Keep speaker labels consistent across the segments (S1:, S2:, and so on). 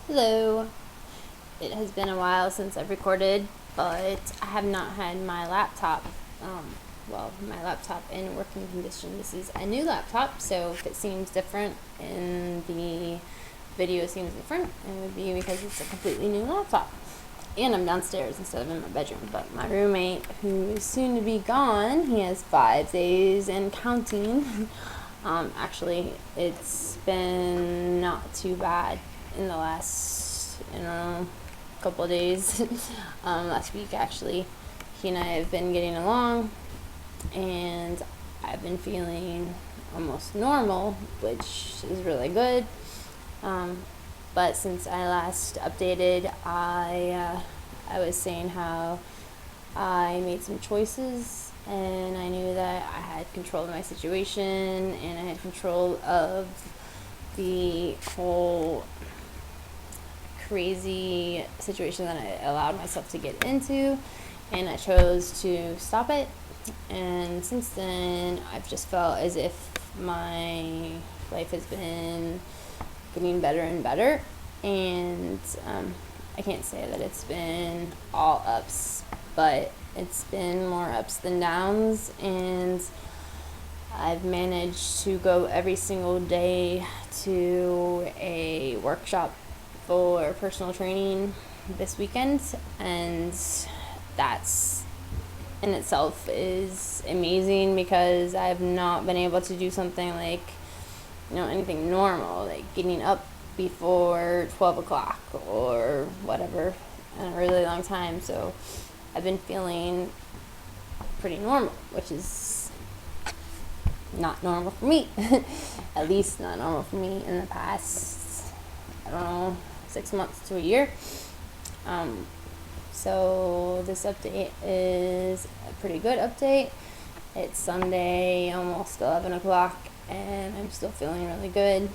S1: Hello. It has been a while since I've recorded, but I have not had my laptop, my laptop in working condition. This is a new laptop, so if it seems different and the video seems different, it would be because it's a completely new laptop. And I'm downstairs instead of in my bedroom. But my roommate, who is soon to be gone, he has 5 days and counting. Actually, it's been not too bad in the last, couple of days. Last week, actually, he and I have been getting along, and I've been feeling almost normal, which is really good. But since I last updated, I was saying how I made some choices, and I knew that I had control of my situation, and I had control of the whole crazy situation that I allowed myself to get into, and I chose to stop it. And since then, I've just felt as if my life has been getting better and better, and I can't say that it's been all ups, but it's been more ups than downs, and I've managed to go every single day to a workshop for personal training this weekend, and that's in itself is amazing because I've not been able to do something like, anything normal, like getting up before 12 o'clock or whatever in a really long time. So I've been feeling pretty normal, which is not normal for me. At least not normal for me in the past, 6 months to a year. So this update is a pretty good update. It's Sunday, almost 11 o'clock, and I'm still feeling really good.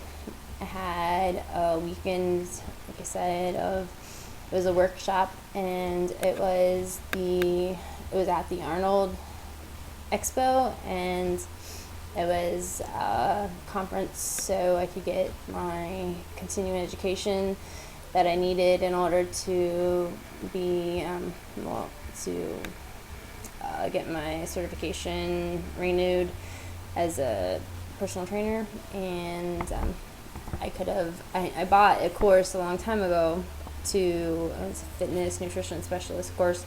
S1: I had a weekend, like I said, it was a workshop, and it was at the Arnold Expo, and it was a conference so I could get my continuing education that I needed in order to be, get my certification renewed as a personal trainer. And I bought a course a long time ago it was a fitness nutrition specialist course,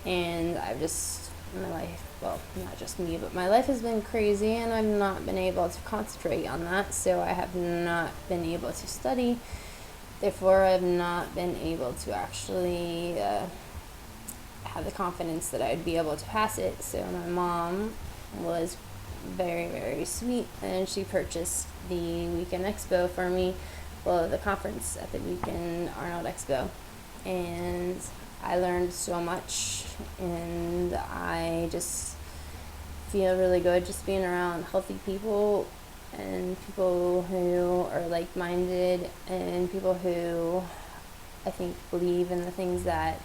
S1: and my life, well, not just me, but my life has been crazy, and I've not been able to concentrate on that, so I have not been able to study. Therefore, I've not been able to actually have the confidence that I'd be able to pass it. So my mom was very, very sweet, and she purchased the Weekend Expo for me, the conference at the Weekend Arnold Expo. And I learned so much, and I just feel really good just being around healthy people and people who are like-minded and people who I think believe in the things that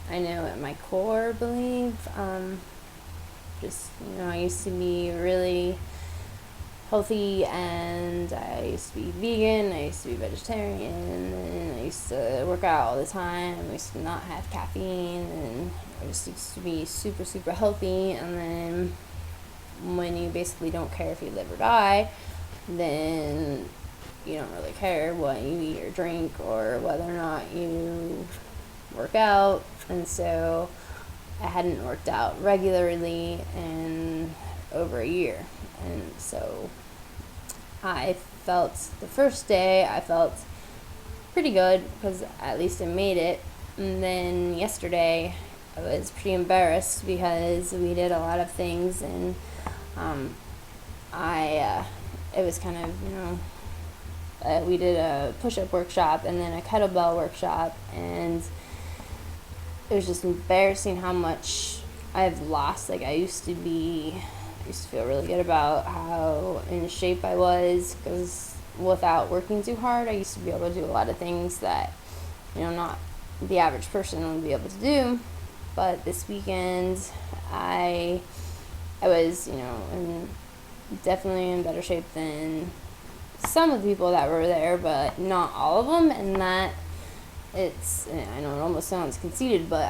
S1: I know at my core believe. I used to be really healthy, and I used to be vegan, I used to be vegetarian, and I used to work out all the time. I used to not have caffeine, and I just used to be super, super healthy. And then when you basically don't care if you live or die, then you don't really care what you eat or drink or whether or not you work out. And so I hadn't worked out regularly in over a year. And so the first day I felt pretty good because at least I made it. And then yesterday I was pretty embarrassed because we did a lot of things, and it was kind of, we did a push-up workshop and then a kettlebell workshop, and it was just embarrassing how much I've lost. Like I used to feel really good about how in shape I was, because without working too hard, I used to be able to do a lot of things that, not the average person would be able to do. But this weekend, I was, definitely in better shape than some of the people that were there, but not all of them, and that I know it almost sounds conceited, but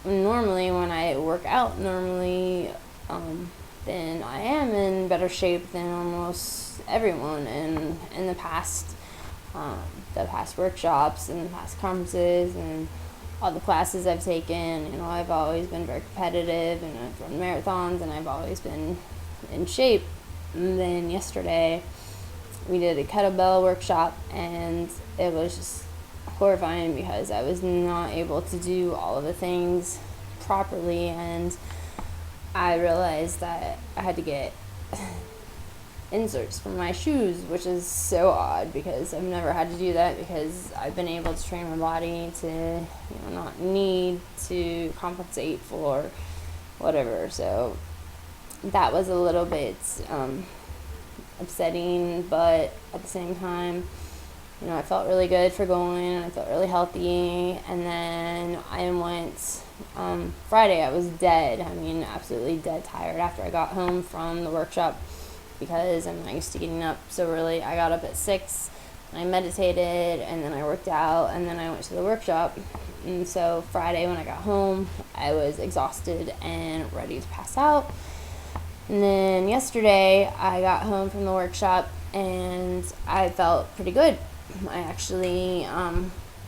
S1: normally when I work out, then I am in better shape than almost everyone. And in the past workshops and the past conferences and all the classes I've taken, I've always been very competitive, and I've run marathons, and I've always been in shape. And then yesterday we did a kettlebell workshop, and it was just horrifying because I was not able to do all of the things properly, and I realized that I had to get inserts for my shoes, which is so odd because I've never had to do that, because I've been able to train my body to not need to compensate for whatever. So that was a little bit upsetting, but at the same time, I felt really good for going, and I felt really healthy. And then I went Friday. I was dead. Absolutely dead tired after I got home from the workshop, because I'm not used to getting up so early. I got up at 6, and I meditated, and then I worked out, and then I went to the workshop. And so Friday when I got home, I was exhausted and ready to pass out. And then yesterday I got home from the workshop, and I felt pretty good. I actually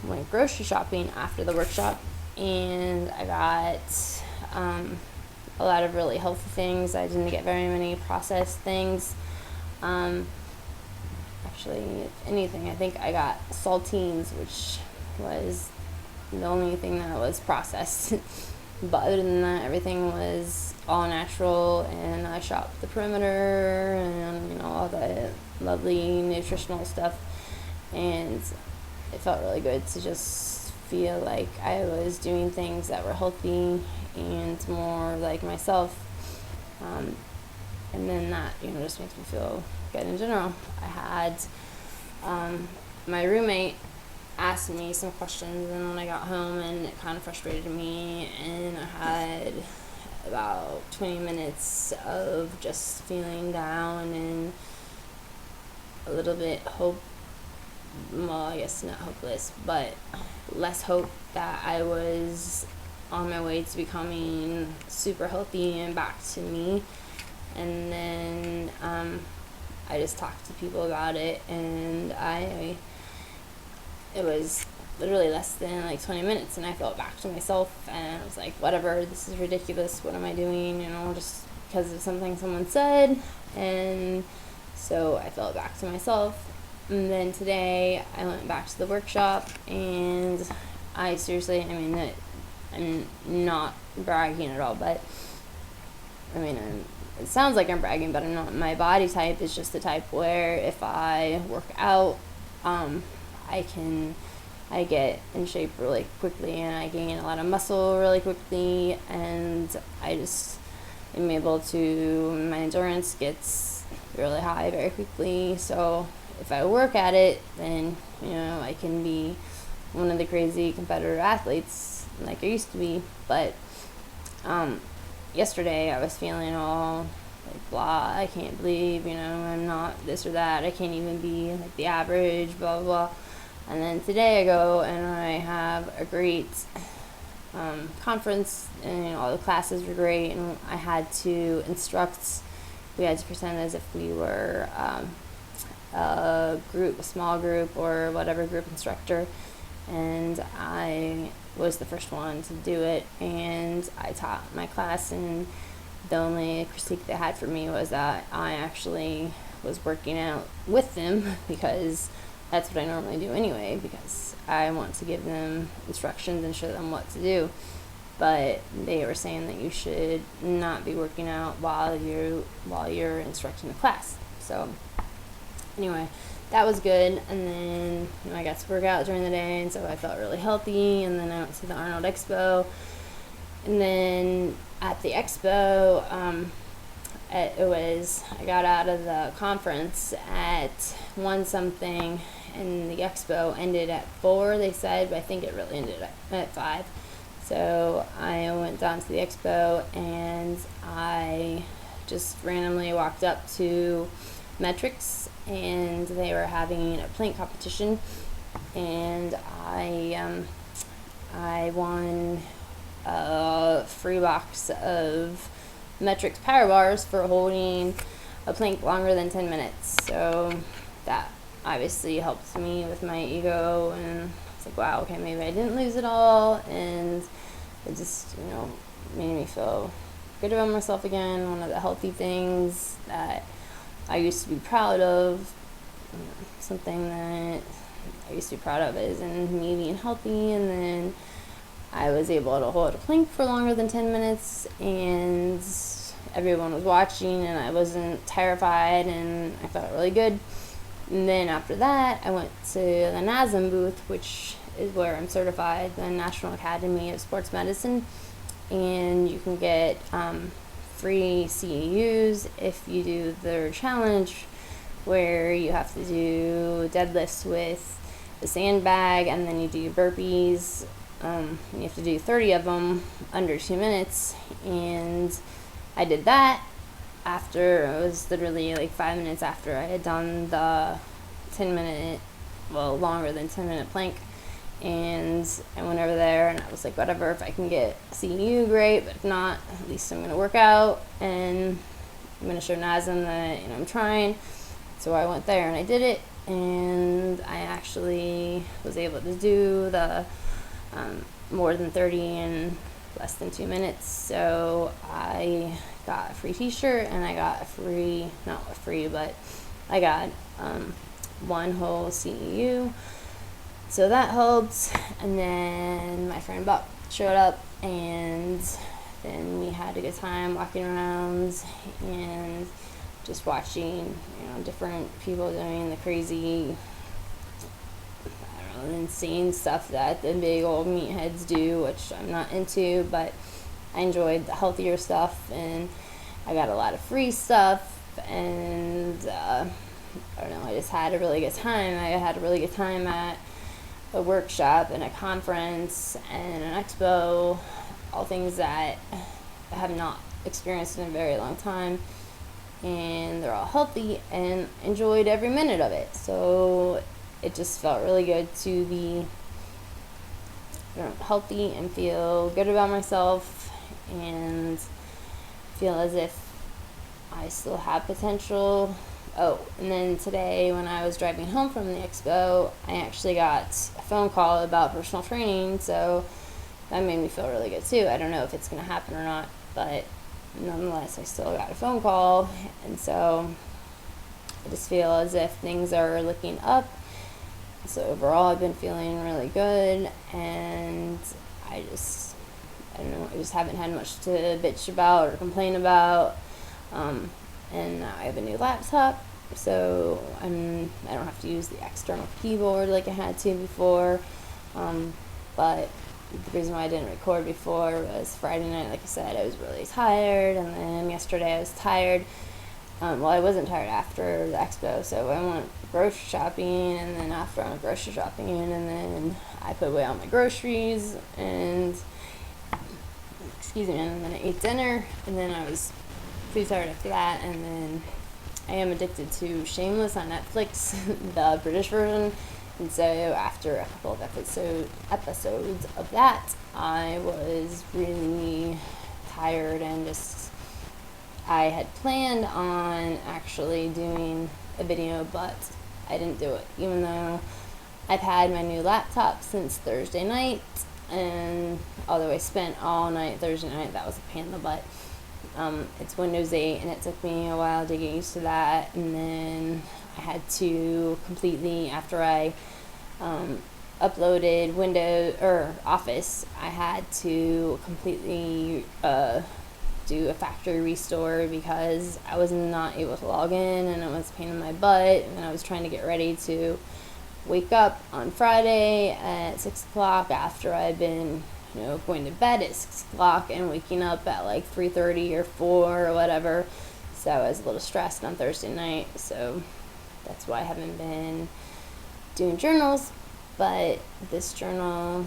S1: went grocery shopping after the workshop, and I got a lot of really healthy things. I didn't get very many processed things. Actually, if anything, I think I got saltines, which was the only thing that was processed. But other than that, everything was all natural, and I shopped the perimeter and all the lovely nutritional stuff, and it felt really good to just feel like I was doing things that were healthy and more like myself, and then that just makes me feel good in general. I had my roommate asked me some questions, and when I got home, and it kind of frustrated me, and I had about 20 minutes of just feeling down and a little bit I guess not hopeless, but less hope that I was on my way to becoming super healthy and back to me. And then I just talked to people about it, and it was literally less than 20 minutes, and I felt back to myself, and I was like, whatever, this is ridiculous, what am I doing, just because of something someone said. And so I felt back to myself. And then today I went back to the workshop, and I seriously, I'm not bragging at all, but it sounds like I'm bragging, but I'm not. My body type is just the type where if I work out, I get in shape really quickly, and I gain a lot of muscle really quickly, and I just am able to, my endurance gets really high very quickly. So if I work at it, then I can be one of the crazy competitive athletes like I used to be. But yesterday I was feeling all blah, I can't believe I'm not this or that, I can't even be the average, blah blah blah. And then today I go and I have a great conference, and all the classes were great, and I had to instruct. We had to pretend as if we were a small group, or whatever group instructor, and I was the first one to do it, and I taught my class, and the only critique they had for me was that I actually was working out with them, because that's what I normally do anyway, because I want to give them instructions and show them what to do. But they were saying that you should not be working out while you're instructing the class. So anyway, that was good. And then I got to work out during the day, and so I felt really healthy. And then I went to the Arnold Expo, and then at the expo, I got out of the conference at 1 something, and the expo ended at 4, they said, but I think it really ended at 5. So I went down to the expo, and I just randomly walked up to Metrics, and they were having a plank competition, and I won a free box of Metrics Power Bars for holding a plank longer than 10 minutes. So that obviously helped me with my ego, and it's like, wow, okay, maybe I didn't lose it all, and it just, made me feel good about myself again. One of the healthy things that I used to be proud of, something that I used to be proud of is in me being healthy, and then I was able to hold a plank for longer than 10 minutes, and everyone was watching, and I wasn't terrified, and I felt really good. And then after that, I went to the NASM booth, which is where I'm certified, the National Academy of Sports Medicine, and you can get free CEUs if you do their challenge, where you have to do deadlifts with a sandbag, and then you do burpees. You have to do 30 of them under 2 minutes, and I did that after, it was literally like 5 minutes after I had done the 10-minute, well, longer than 10-minute plank. And I went over there, and I was like, whatever, if I can get CEU, great, but if not, at least I'm going to work out, and I'm going to show NASM that, I'm trying. So I went there, and I did it, and I actually was able to do the more than 30 in less than 2 minutes. So I got a free t-shirt, and I got I got one whole CEU. So that helped. And then my friend Buck showed up, and then we had a good time walking around and just watching, different people doing the crazy, insane stuff that the big old meatheads do, which I'm not into, but I enjoyed the healthier stuff, and I got a lot of free stuff, and I just had a really good time. I had a really good time at a workshop and a conference and an expo, all things that I have not experienced in a very long time, and they're all healthy, and enjoyed every minute of it. So it just felt really good to be healthy and feel good about myself, and feel as if I still have potential. Oh, and then today when I was driving home from the expo, I actually got a phone call about personal training, so that made me feel really good too. I don't know if it's going to happen or not, but nonetheless, I still got a phone call, and so I just feel as if things are looking up. So overall, I've been feeling really good, and I just haven't had much to bitch about or complain about. And now I have a new laptop, so I don't have to use the external keyboard like I had to before. But the reason why I didn't record before was Friday night, like I said, I was really tired, and then yesterday I was tired. Well, I wasn't tired after the expo, so I went grocery shopping, and then after I went grocery shopping, and then I put away all my groceries, and and then I ate dinner, and then I was pretty tired after that, and then I am addicted to Shameless on Netflix, the British version, and so after a couple of episodes of that, I was really tired, and I had planned on actually doing a video, but I didn't do it, even though I've had my new laptop since Thursday night, and although I spent all night Thursday night, that was a pain in the butt. It's Windows 8, and it took me a while to get used to that, and then I had to completely, after I uploaded Windows or Office, I had to completely do a factory restore because I was not able to log in, and it was a pain in my butt, and I was trying to get ready to wake up on Friday at 6 o'clock after I'd been going to bed at 6 o'clock and waking up at like 3:30 or 4 or whatever. So I was a little stressed on Thursday night, so that's why I haven't been doing journals. But this journal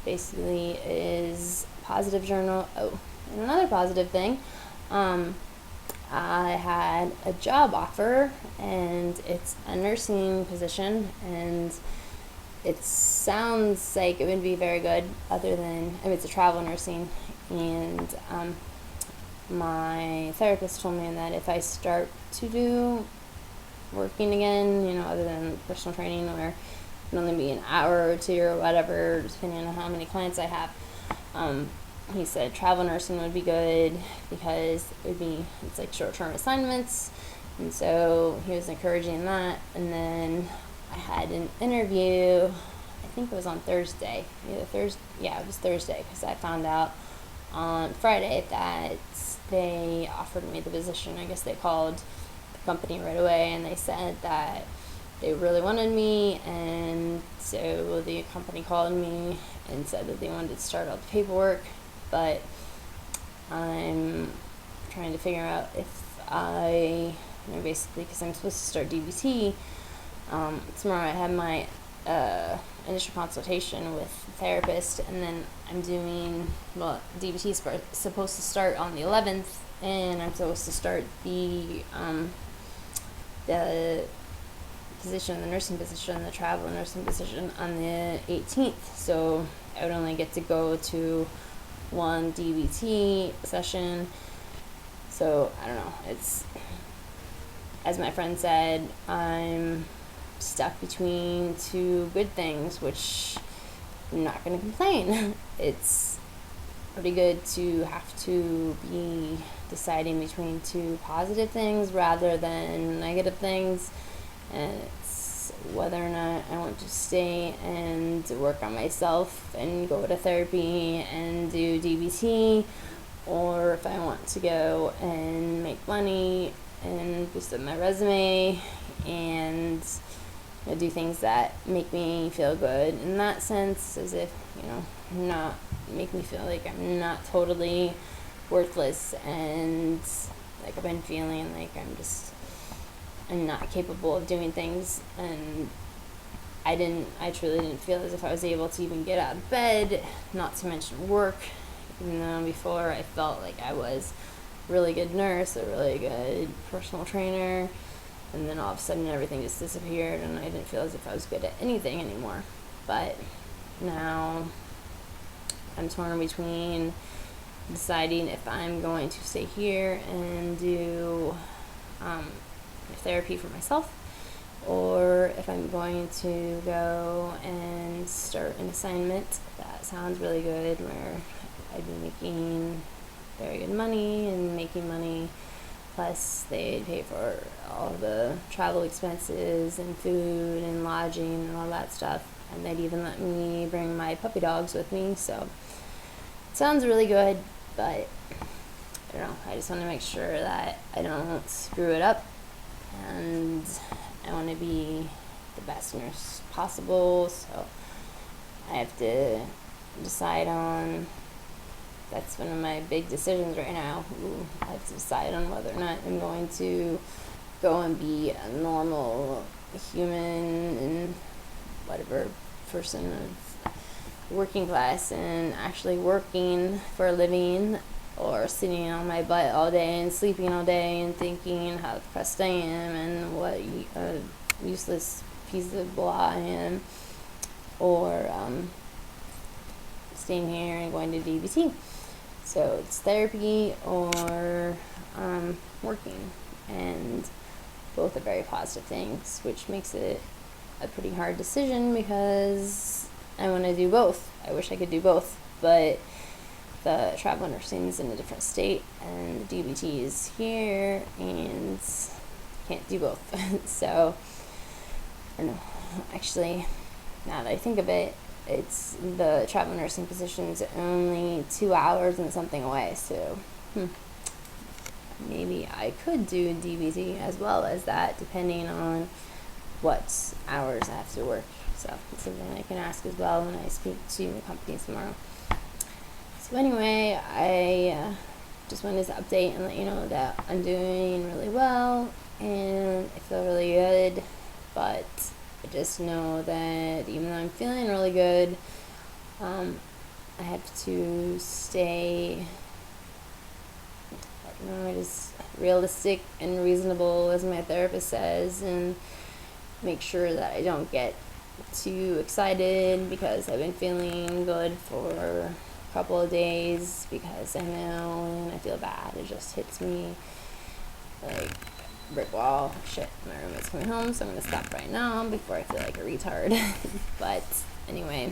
S1: basically is a positive journal. Oh, and another positive thing, I had a job offer, and it's a nursing position, and it sounds like it would be very good, other than, I mean, it's a travel nursing, and my therapist told me that if I start to do working again, other than personal training, where it can only be an hour or two or whatever, depending on how many clients I have, he said travel nursing would be good because it's like short-term assignments, and so he was encouraging that. And then I had an interview, I think it was on Thursday, it was Thursday, because I found out on Friday that they offered me the position. I guess they called the company right away, and they said that they really wanted me, and so the company called me and said that they wanted to start all the paperwork, but I'm trying to figure out if basically, because I'm supposed to start DBT, tomorrow I have my initial consultation with the therapist, and then I'm doing, DBT is supposed to start on the 11th, and I'm supposed to start the position, the nursing position, the travel nursing position on the 18th, so I would only get to go to one DBT session. So I don't know, it's, as my friend said, I'm stuck between two good things, which I'm not going to complain. It's pretty good to have to be deciding between two positive things rather than negative things, and it's whether or not I want to stay and work on myself and go to therapy and do DBT, or if I want to go and make money and boost up my resume and do things that make me feel good in that sense, as if, not make me feel like I'm not totally worthless, and like I've been feeling like I'm not capable of doing things, and I truly didn't feel as if I was able to even get out of bed, not to mention work, even though before I felt like I was a really good nurse, a really good personal trainer, and then all of a sudden everything just disappeared, and I didn't feel as if I was good at anything anymore. But now I'm torn between deciding if I'm going to stay here and do therapy for myself, or if I'm going to go and start an assignment that sounds really good, where I'd be making very good money and making money, plus they'd pay for all the travel expenses and food and lodging and all that stuff, and they'd even let me bring my puppy dogs with me. So it sounds really good, but I don't know, I just want to make sure that I don't screw it up, and I want to be the best nurse possible, so I have to decide on, that's one of my big decisions right now. I have to decide on whether or not I'm going to go and be a normal human and whatever person of working class and actually working for a living, or sitting on my butt all day and sleeping all day and thinking how depressed I am and what a useless piece of blah I am, or staying here and going to DBT. So it's therapy or working, and both are very positive things, which makes it a pretty hard decision because I want to do both. I wish I could do both, but the travel nursing is in a different state, and the DBT is here, and can't do both. So, I don't know. Actually, now that I think of it, it's the travel nursing position's only 2 hours and something away. So, maybe I could do DBT as well as that, depending on what hours I have to work. So it's something I can ask as well when I speak to the company tomorrow. So anyway, I just wanted to update and let you know that I'm doing really well and I feel really good, but I just know that even though I'm feeling really good, I have to stay, just realistic and reasonable, as my therapist says, and make sure that I don't get too excited because I've been feeling good for a couple of days, because I know when I feel bad, it just hits me like brick wall. Shit, my roommate's coming home, so I'm gonna stop right now before I feel like a retard. But anyway,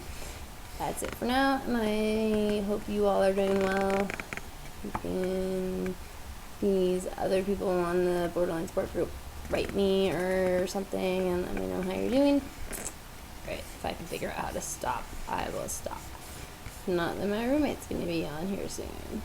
S1: that's it for now, and I hope you all are doing well. You can, these other people on the borderline support group, write me or something and let me know how you're doing. Right, if I can figure out how to stop, I will stop. Not that my roommate's gonna be on here soon.